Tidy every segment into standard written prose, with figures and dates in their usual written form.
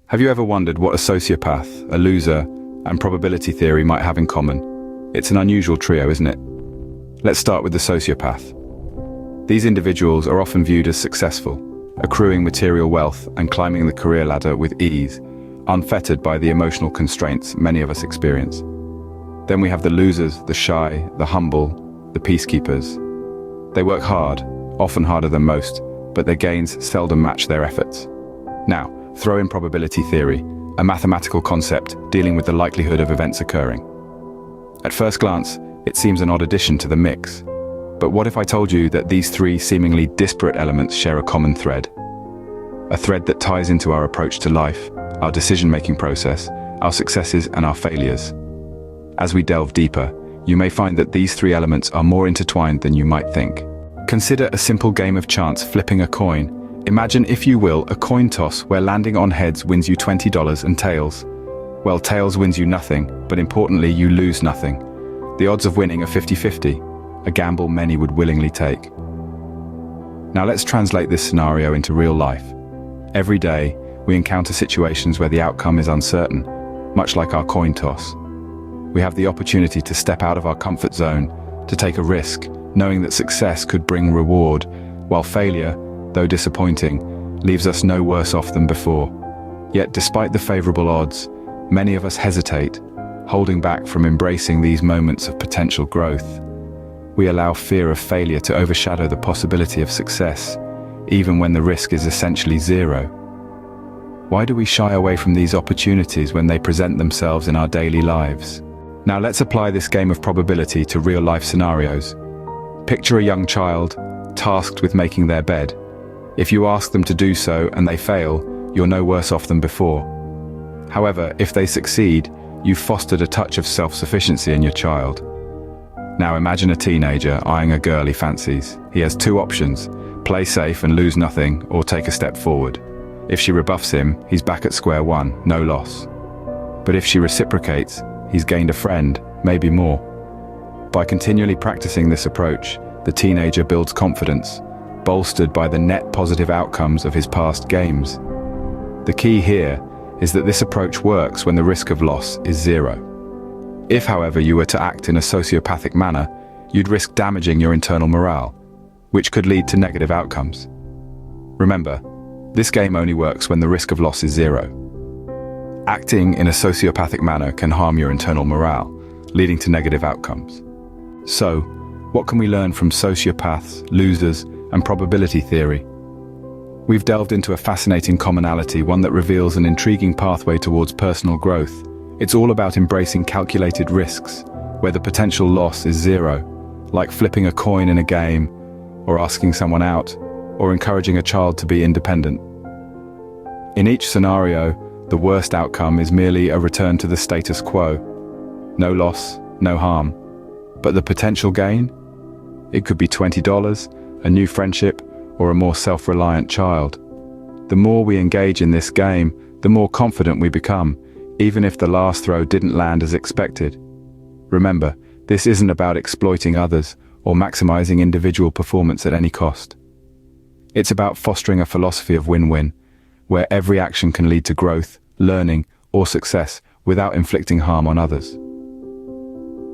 Have you ever wondered what a sociopath, a loser, and probability theory might have in common? It's an unusual trio, isn't it? Let's start with the sociopath. These individuals are often viewed as successful, accruing material wealth and climbing the career ladder with ease, unfettered by the emotional constraints many of us experience. Then we have the losers, the shy, the humble, the peacekeepers. They work hard, often harder than most, but their gains seldom match their efforts. Now, throw in probability theory, a mathematical concept dealing with the likelihood of events occurring. At first glance, it seems an odd addition to the mix. But what if I told you that these three seemingly disparate elements share a common thread? A thread that ties into our approach to life, our decision-making process, our successes and our failures. As we delve deeper, you may find that these three elements are more intertwined than you might think. Consider a simple game of chance flipping a coin. Imagine, if you will, a coin toss where landing on heads wins you $20 and tails. Well, tails wins you nothing, but importantly, you lose nothing. The odds of winning are 50-50, a gamble many would willingly take. Now let's translate this scenario into real life. Every day, we encounter situations where the outcome is uncertain, much like our coin toss. We have the opportunity to step out of our comfort zone, to take a risk, knowing that success could bring reward, while failure, though disappointing, leaves us no worse off than before. Yet despite the favorable odds, many of us hesitate, holding back from embracing these moments of potential growth. We allow fear of failure to overshadow the possibility of success, even when the risk is essentially zero. Why do we shy away from these opportunities when they present themselves in our daily lives? Now let's apply this game of probability to real-life scenarios. Picture a young child, tasked with making their bed. If you ask them to do so and they fail, you're no worse off than before. However, if they succeed, you've fostered a touch of self-sufficiency in your child. Now imagine a teenager eyeing a girl he fancies. He has two options: play safe and lose nothing, or take a step forward. If she rebuffs him, he's back at square one, no loss. But if she reciprocates, he's gained a friend, maybe more. By continually practicing this approach, the teenager builds confidence, bolstered by the net positive outcomes of his past games. The key here is that this approach works when the risk of loss is zero. If, however, you were to act in a sociopathic manner, you'd risk damaging your internal morale, which could lead to negative outcomes. Remember, this game only works when the risk of loss is zero. Acting in a sociopathic manner can harm your internal morale, leading to negative outcomes. So, what can we learn from sociopaths, losers, and probability theory? We've delved into a fascinating commonality, one that reveals an intriguing pathway towards personal growth. It's all about embracing calculated risks, where the potential loss is zero, like flipping a coin in a game, or asking someone out, or encouraging a child to be independent. In each scenario, the worst outcome is merely a return to the status quo. No loss, no harm. But the potential gain? It could be $20, a new friendship, or a more self-reliant child. The more we engage in this game, the more confident we become, even if the last throw didn't land as expected. Remember, this isn't about exploiting others or maximizing individual performance at any cost. It's about fostering a philosophy of win-win, where every action can lead to growth, learning, or success without inflicting harm on others.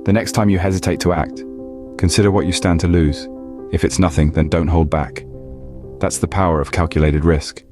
The next time you hesitate to act, consider what you stand to lose. If it's nothing, then don't hold back. That's the power of calculated risk.